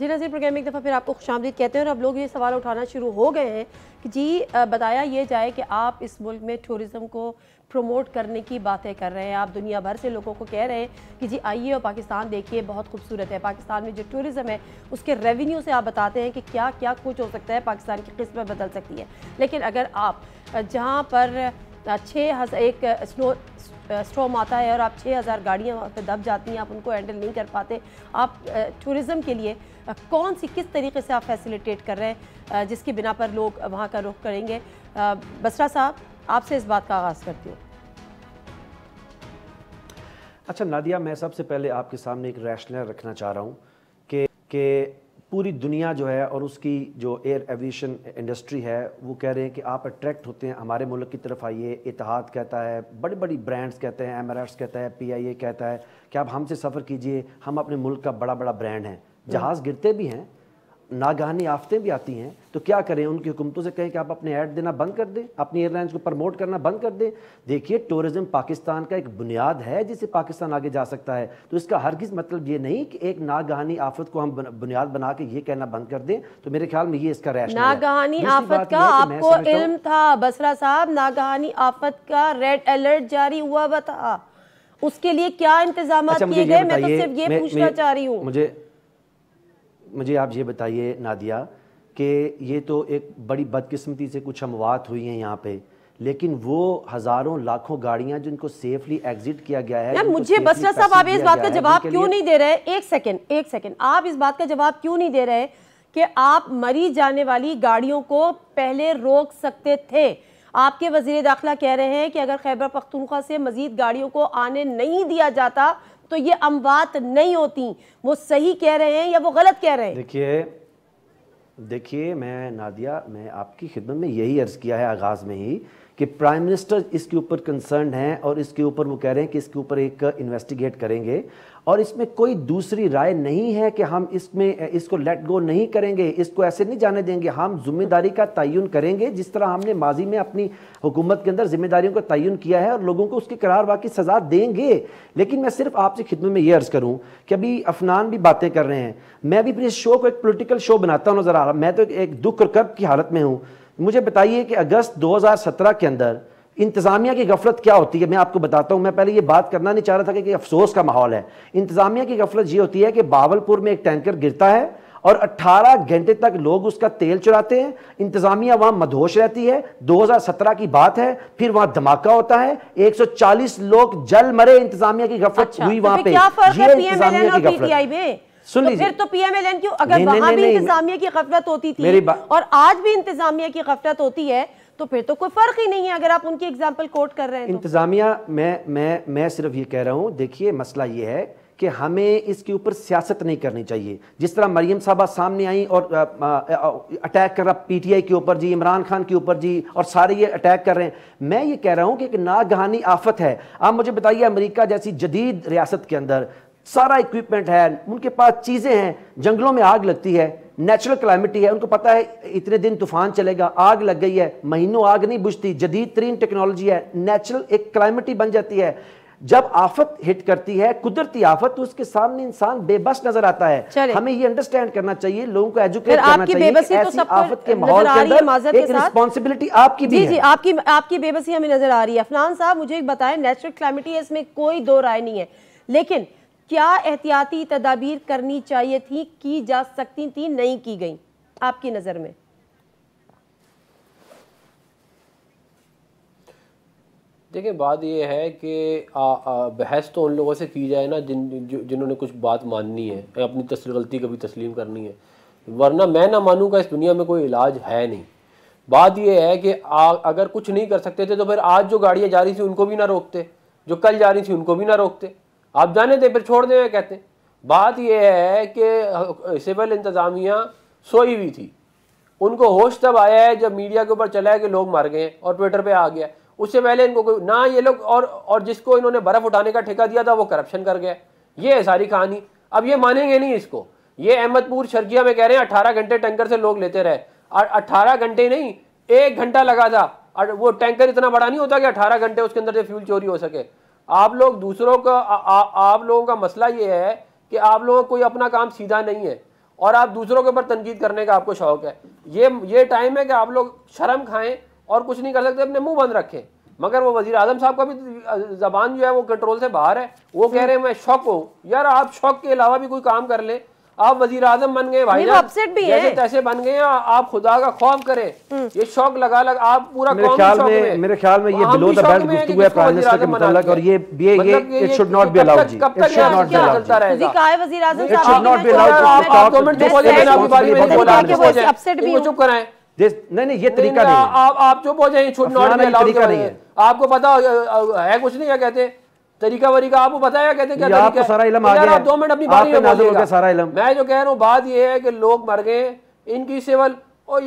जी नाज़रीन, प्रोग्राम एक दफ़ा फिर आपको खुशामदीद कहते हैं और अब लोग ये सवाल उठाना शुरू हो गए हैं कि जी बताया ये जाए कि आप इस मुल्क में टूरिज़म को प्रमोट करने की बातें कर रहे हैं, आप दुनिया भर से लोगों को कह रहे हैं कि जी आइए और पाकिस्तान देखिए, बहुत खूबसूरत है। पाकिस्तान में जो टूरिज़म है उसके रेवेन्यू से आप बताते हैं कि क्या क्या कुछ हो सकता है, पाकिस्तान की किस्मत बदल सकती है। लेकिन अगर आप जहाँ पर 6,000 एक स्ट्रॉम आता है और आप 6,000 गाड़ियाँ वहाँ पे दब जाती हैं, आप उनको हैंडल नहीं कर पाते, आप टूरिज़म के लिए कौन सी किस तरीके से आप फैसिलिटेट कर रहे हैं जिसकी बिना पर लोग वहाँ का रुख करेंगे। बसरा साहब, आपसे इस बात का आगाज़ करती हूँ। अच्छा नादिया, मैं सबसे पहले आपके सामने एक रैशनल रखना चाह रहा हूँ कि पूरी दुनिया जो है और उसकी जो एयर एविएशन इंडस्ट्री है वो कह रहे हैं कि आप अट्रैक्ट होते हैं हमारे मुल्क की तरफ आइए। इतिहाद कहता है, बड़ी बड़ी ब्रांड्स कहते हैं, एमिरेट्स कहता है, PIA कहता है कि आप हमसे सफ़र कीजिए, हम अपने मुल्क का बड़ा बड़ा ब्रांड हैं। जहाज़ गिरते भी हैं, नागहानी आफतें भी आती हैं, तो क्या करें? उनकी हुकूमतों से कहें कि आप अपने ऐड देना बंद कर दें, अपनी एयरलाइंस को प्रमोट करना बंद कर दें। देखिए, टूरिज़्म पाकिस्तान का एक बुनियाद है जिससे पाकिस्तान आगे जा सकता है। तो इसका हरगिज़ मतलब ये नहीं कि एक नागहानी आफत को हम बुनियाद बना के ये कहना बंद कर दें। तो मेरे ख्याल में ये इसका रैशनल है। नागहानी आफत का आपको इल्म था बसरा साहब? नागहानी आफत का रेड अलर्ट जारी हुआ था, उसके लिए क्या इंतजाम किए गए? मैं तो सिर्फ ये पूछना चाह रही हूँ। मुझे आप ये बताइए नादिया कि ये तो एक बड़ी बदकिस्मती से कुछ अमवात हुई हैं यहाँ पे, लेकिन वो हज़ारों लाखों गाड़ियाँ जिनको सेफली एग्जिट किया गया है। मुझे बसरा साहब, आप इस बात का जवाब क्यों नहीं दे रहे? एक सेकंड, आप इस बात का जवाब क्यों नहीं दे रहे कि आप मरी जाने वाली गाड़ियों को पहले रोक सकते थे? आपके वज़ीर दाखिला कह रहे हैं कि अगर खैबर पख्तूनख्वा से मजीद गाड़ियों को आने नहीं दिया जाता तो ये अमवात नहीं होती। वो सही कह रहे हैं या वो गलत कह रहे हैं? देखिए मैं नादिया, मैं आपकी खिदमत में यही अर्ज़ किया है आगाज़ में ही कि प्राइम मिनिस्टर इसके ऊपर कंसर्न हैं और इसके ऊपर वो कह रहे हैं कि इसके ऊपर एक इन्वेस्टिगेट करेंगे और इसमें कोई दूसरी राय नहीं है कि हम इसको लेट गो नहीं करेंगे, इसको ऐसे नहीं जाने देंगे। हम जिम्मेदारी का तयन करेंगे जिस तरह हमने माजी में अपनी हुकूमत के अंदर जिम्मेदारियों का तयन किया है और लोगों को उसकी करार वाकई सज़ा देंगे। लेकिन मैं सिर्फ आपसे खिदमत में ये अर्ज़ करूँ कि अभी अफनान भी बातें कर रहे हैं, मैं भी इस शो को एक पोलिटिकल शो बनाता हूँ नज़र आ रहा, मैं तो एक दुख और कर्ब की हालत में हूँ। मुझे बताइए कि अगस्त 2017 के अंदर इंतज़ामिया की गफलत क्या होती है? मैं आपको बताता हूं। मैं पहले ये बात करना नहीं चाह रहा था कि अफसोस का माहौल है। इंतज़ामिया की गफलत ये होती है कि बावलपुर में एक टैंकर गिरता है और 18 घंटे तक लोग उसका तेल चुराते हैं। इंतज़ामिया वहां मदहोश रहती है। 2017 की बात है, फिर वहां धमाका होता है, 140 लोग जल मरे। इंतज़ामिया की गफलत हुई वहां पे। इंतज़ामिया की गफलत सुन लीजिए, फिर तो PMLN क्यों? अगर वहां भी इंतज़ामिया की गफलत होती थी और आज भी इंतज़ामिया की गफलत होती है तो फिर तो कोई फर्क ही नहीं है अगर आप उनकी एग्जाम्पल कोट कर रहे हैं। इंतज़ामिया मैं सिर्फ ये कह रहा हूँ, देखिए मसला ये है कि हमें इसके ऊपर सियासत नहीं करनी चाहिए। जिस तरह मरियम साहबा सामने आई और अटैक कर रहा PTI के ऊपर जी, इमरान खान के ऊपर जी, और सारे ये अटैक कर रहे हैं। मैं ये कह रहा हूँ कि एक नागहानी आफत है। आप मुझे बताइए, अमेरिका जैसी जदीद रियासत के अंदर सारा इक्विपमेंट है, उनके पास चीज़ें हैं, जंगलों में आग लगती है, नेचुरल क्लाइमेटी है, उनको पता है इतने दिन तूफान चलेगा, आग लग गई है, महीनों आग नहीं बुझती, जदीद तरीन टेक्नोलॉजी है, नेचुरल एक क्लाइमेटी बन जाती है। जब आफत हिट करती है, कुदरती आफत, तो उसके सामने इंसान बेबस नजर आता है। हमें ये अंडरस्टैंड करना चाहिए, लोगों को एजुकेट करना चाहिए कि ऐसी आफत के माहौल के अंदर एक रिस्पांसिबिलिटी आपकी भी है। आपकी बेबसी हमें नजर आ रही है। अफनान साहब, मुझे बताएं, नेचुरल क्लाइमेटी है, इसमें कोई दो राय नहीं है, लेकिन क्या एहतियाती तदाबीर करनी चाहिए थी, की जा सकती थी, नहीं की गई आपकी नजर में? देखिए, बात ये है कि बहस तो उन लोगों से की जाए ना जिन्होंने कुछ बात माननी है, अपनी गलती कभी तस्लीम करनी है, वरना मैं ना मानूँ का इस दुनिया में कोई इलाज है नहीं। बात ये है कि अगर कुछ नहीं कर सकते थे तो फिर आज जो गाड़ियाँ जा रही थी उनको भी ना रोकते, जो कल जा रही थी उनको भी ना रोकते, आप जाने दें, फिर छोड़ दें कहते। बात यह है कि सिविल इंतज़ामिया सोई हुई थी, उनको होश तब आया है जब मीडिया के ऊपर चला है कि लोग मर गए और ट्विटर पे आ गया। उससे पहले इनको कोई ना, ये लोग और जिसको इन्होंने बर्फ़ उठाने का ठेका दिया था वो करप्शन कर गया। ये है सारी कहानी। अब ये मानेंगे नहीं इसको। ये अहमदपुर शर्किया में कह रहे हैं 18 घंटे टैंकर से लोग लेते रहे, और 18 घंटे नहीं, 1 घंटा लगा था। और वो टैंकर इतना बड़ा नहीं होता कि 18 घंटे उसके अंदर से फ्यूल चोरी हो सके। आप लोग दूसरों का आप लोगों का मसला ये है कि आप लोगों को कोई अपना काम सीधा नहीं है और आप दूसरों के ऊपर तनकीद करने का आपको शौक है। ये टाइम है कि आप लोग शर्म खाएं और कुछ नहीं कर सकते, अपने मुंह बंद रखें। मगर वो वजीर आजम साहब का भी जबान जो है वो कंट्रोल से बाहर है। वो कह रहे हैं मैं शौक हूँ। यार आप शौक के अलावा भी कोई काम कर ले। आप वजीर आजम बन गए भाई, जैसे तैसे बन गए, आप खुदा का खौफ करें। ये शौक लगा आप पूरा मेरे ख्याल में ये बिलो द बेल्ट गुफ्तगू है प्राइम मिनिस्टर के मुताल्लिक, और ये it should not be allowed जी, कब तक चलता रहेगा? वजीर आजम it should not be allowed. आप 2 मिनट चुप हो जाइए, आपकी बारी में बोला, चुप कराएं। नहीं ये तरीका नहीं है। आप चुप हो जाइए, शुड नॉट बी अलाउड तरीका नहीं है। आपको पता है कुछ नहीं, क्या कहते तरीका वरीका आपको बताया, कहते क्या तरीका? आपको सारा इल्म आ गया, आप 2 मिनट अपनी बारी में बोलिएगा। सारा इल्म मैं जो कह रहा हूँ बात ये है कि लोग मर गए, इनकी सिविल। ओ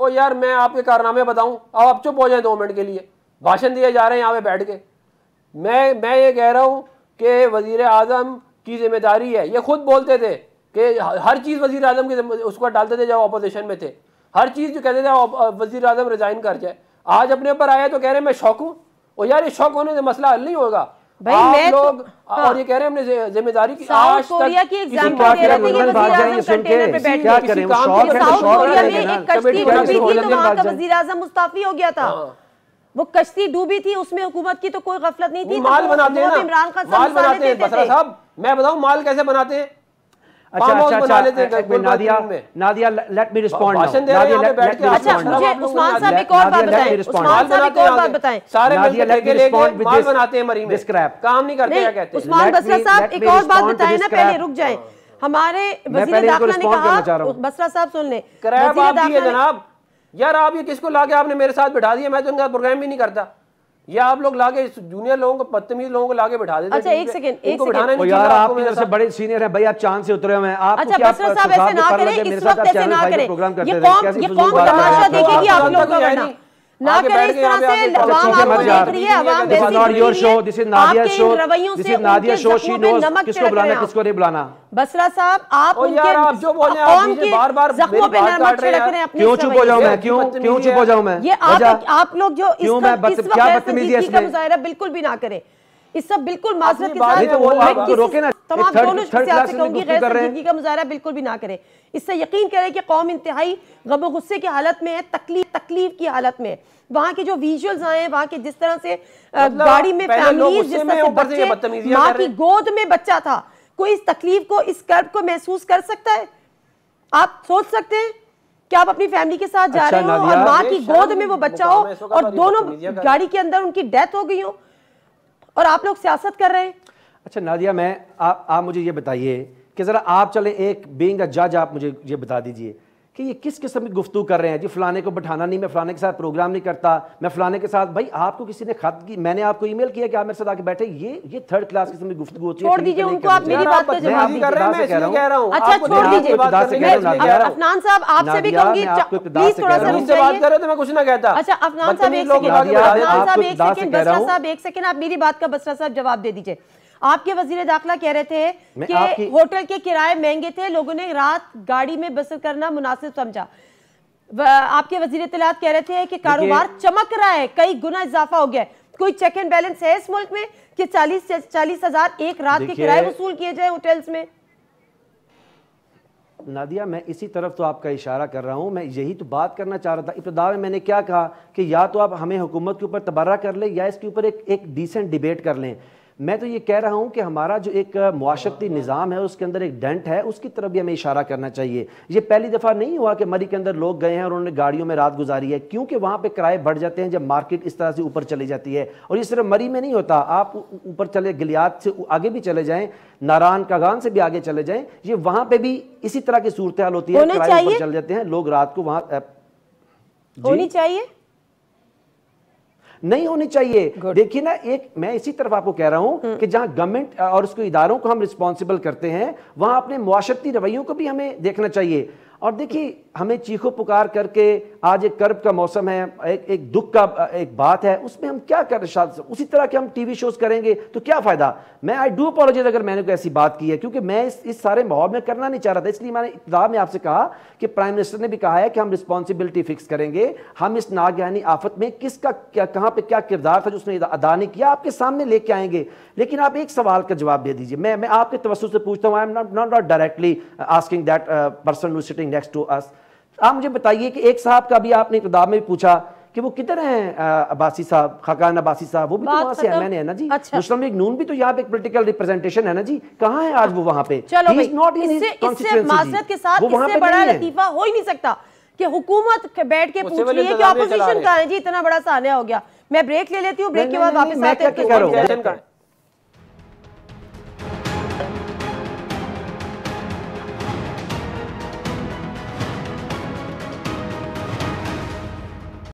यार मैं आपके कारनामे बताऊं, अब आप चुप हो जाए 2 मिनट के लिए। भाषण दिए जा रहे हैं यहाँ पे बैठ के। मैं ये कह रहा हूँ कि वजीर आजम की जिम्मेदारी है। ये खुद बोलते थे कि हर चीज़ वजीर आजम की उसको डालते थे जब अपोजिशन में थे। हर चीज़ जो कहते थे वजीर आजम रिजाइन कर जाए। आज अपने ऊपर आया तो कह रहे हैं मैं शौक हूँ। और यार ये शौक होने से मसला हल नहीं होगा। आप लोग और ये कह रहे हैं हमने जिम्मेदारी की। आज कोरिया की एग्जांपल दे रहे थे कि वजीर आजम कंटेनर पे बैठ क्या करें? साउथ कोरिया में एक कश्ती डूबी थी तो वहां का वजीर आजम मुस्ताफी हो गया था। वो कश्ती डूबी थी, उसमें हुकूमत की तो कोई गफलत नहीं थी। माल बनाते हैं ना, इमरान खान माल बनाते हैं। बसरा साहब मैं बताऊं माल कैसे बनाते हैं? अच्छा नादिया लेट मी रिस्पॉन्ड। अच्छा मुझे उस्मान साहब एक और बात बताएं। उस्मान साहब एक और बात बताएं। सारे मिलके लेके माल बनाते हैं मरी में, काम नहीं करते क्या कहते हैं? उस्मान बसरा साहब एक और बात बताएं ना, पहले रुक जाएं। हमारे वजीर दाखिला ने कहा, बसरा साहब सुन ले, जनाब यार आप ये किसको लाके आपने मेरे साथ बिठा दिया? मैं तो इनका प्रोग्राम भी नहीं करता। ये आप लोग लाके जूनियर लोगों को, बदतमीज लोगों को लाके बिठा देते। अच्छा एक सेकंड यार आप मेरे से बड़े सीनियर हैं भाई, आप चांद से उतरे हुए हैं। आप अच्छा बसरा साहब ऐसे ना करें, इस वक्त ऐसे ना करें। ये कौन तमाशा देखेगी आप लोगों का? ना करें इस तरह से। अवाम आपको देख रही है, अवाम this is not your show, this is Nadia show, this is Nadia show. She knows किसको बुलाना किसको नहीं बुलाना। बसरा साहब आप जो बोल रहे हैं आप मुझे बार-बार जख्मों पे नमक छिड़क रहे हैं अपनी। क्यों चुप हो जाऊं मैं? क्यों चुप हो जाऊं मैं? ये आप लोग जो इस वक्त क्या बदतमीजी है इसमें मुजाहिरा बिल्कुल भी ना करें। इस सब बिल्कुल माजरत के साथ रोके ना, तमाम दोनों शख्सियात से कहूंगी गैर संजीदगी का मुजाहिरा बिल्कुल भी ना करें। इससे यकीन करें कि कौम इंतहाई गम और गुस्से की हालत में है, तकलीफ की हालत में। वहाँ के जो विजुअल्स आए, वहाँ के जिस तरह से गाड़ी में फैमिलीज, जिस तरह से बच्चे, माँ की गोद में बच्चा था, कोई इस तकलीफ को, इस कर्ब को महसूस कर सकता है? आप सोच सकते हैं कि आप अपनी फैमिली के साथ जा रहे हो और माँ की गोद में वो बच्चा हो और दोनों गाड़ी के अंदर उनकी डेथ हो गई हो और आप लोग सियासत कर रहे हैं। अच्छा नादिया, आप मुझे ये बताइए कि जरा आप चले एक बीइंग अ जज, आप मुझे ये बता दीजिए कि ये किस किस्म की गुफ्तगू कर रहे हैं जी? फलाने को बैठाना नहीं, मैं फलाने के साथ प्रोग्राम नहीं करता, मैं फलाने के साथ। भाई आपको किसी ने खत की, मैंने आपको ईमेल किया कि आप मेरे साथ आके बैठे? ये थर्ड क्लास किस्म की गुफ्तगू होती है। छोड़ दीजिए उनको, आप मेरी बात का जवाब दीजिए। अच्छा छोड़ दीजिए। अफनान साहब आपसे भी कहूंगी प्लीज थोड़ा सा रुक जाइए। तो मैं कुछ ना कहता। अच्छा अफनान साहब एक सेकंड, अफनान साहब एक सेकंड, बसरा साहब एक सेकंड, आप मेरी बात का बसरा साहब जवाब दे दीजिए। आपके वजीर दाखिला कह रहे थे कि होटल के किराए महंगे थे, लोगों ने रात गाड़ी में बसर करना मुनासिब समझा। आपके वजीर इत्तलात कह रहे थे कि कारोबार चमक रहा है, कई गुना इजाफा हो गया है। कोई चेक एंड बैलेंस है इस मुल्क में कि 40,000 एक रात के किराए वसूल किए जाए होटल्स में? नादिया मैं इसी तरफ तो आपका इशारा कर रहा हूं, मैं यही तो बात करना चाह रहा था। इब्तिदा में मैंने क्या कहा कि या तो आप हमें हुकूमत के ऊपर तबर्रा कर लें या इसके ऊपर एक डिसेंट डिबेट कर लें। मैं तो ये कह रहा हूं कि हमारा जो एक मुआशरती निज़ाम है उसके अंदर एक डेंट है, उसकी तरफ भी हमें इशारा करना चाहिए। ये पहली दफ़ा नहीं हुआ कि मरी के अंदर लोग गए हैं और उन्होंने गाड़ियों में रात गुजारी है, क्योंकि वहाँ पे किराए बढ़ जाते हैं जब मार्केट इस तरह से ऊपर चली जाती है। और ये सिर्फ मरी में नहीं होता, आप ऊपर चले गिलियात से आगे भी चले जाएँ, नारायण कागान से भी आगे चले जाएँ, ये वहाँ पर भी इसी तरह की सूरत हाल होती है। किराए ऊपर चल जाते हैं, लोग रात को वहाँ होनी चाहिए नहीं होनी चाहिए। देखिए ना, एक मैं इसी तरफ आपको कह रहा हूं कि जहां गवर्नमेंट और उसको इदारों को हम रिस्पॉन्सिबल करते हैं, वहां अपने मुआशरती रवैयों को भी हमें देखना चाहिए। और देखिए हमें चीखो पुकार करके आज एक कर्ब का मौसम है, एक दुख का एक बात है, उसमें हम क्या कर रहे हैं? उसी तरह के हम टीवी शोज करेंगे तो क्या फायदा? मैं आई डू अपॉलोजाइज अगर मैंने कोई ऐसी बात की है, क्योंकि मैं इस सारे माहौल में करना नहीं चाह रहा था। इसलिए मैंने इब्तिदा में आपसे कहा कि प्राइम मिनिस्टर ने भी कहा है कि हम रिस्पॉन्सिबिलिटी फिक्स करेंगे, हम इस नागहानी आफत में किसका क्या, कहां पे क्या किरदार था जो उसने अदा नहीं किया, आपके सामने लेके आएंगे। लेकिन आप एक सवाल का जवाब दे दीजिए। मैं आपके तवज्जुह से पूछता हूं, I am not directly asking that person who sitting next to us. आप मुझे बताइए कि एक साहब का भी आपने इब्तिदा में भी पूछा कि वो किधर हैं, अब्बासी साहब, खाकान अब्बासी साहब, वो भी तो वहां से एमएनए है ना जी। अच्छा। मुस्लिम लीग नून भी तो यहाँ पे एक पॉलिटिकल रिप्रेजेंटेशन है ना जी। कहां है आज वो वहां पे? चलो भाई, इससे माजरत के साथ इससे बड़ा लतीफा हो ही नहीं सकता कि हुकूमत बैठ के पूछ रही है कि ऑपोजिशन का है जी, इतना बड़ा सानिया हो गया। मैं ब्रेक ले लेती हूँ, ब्रेक के बाद वापस आते हैं।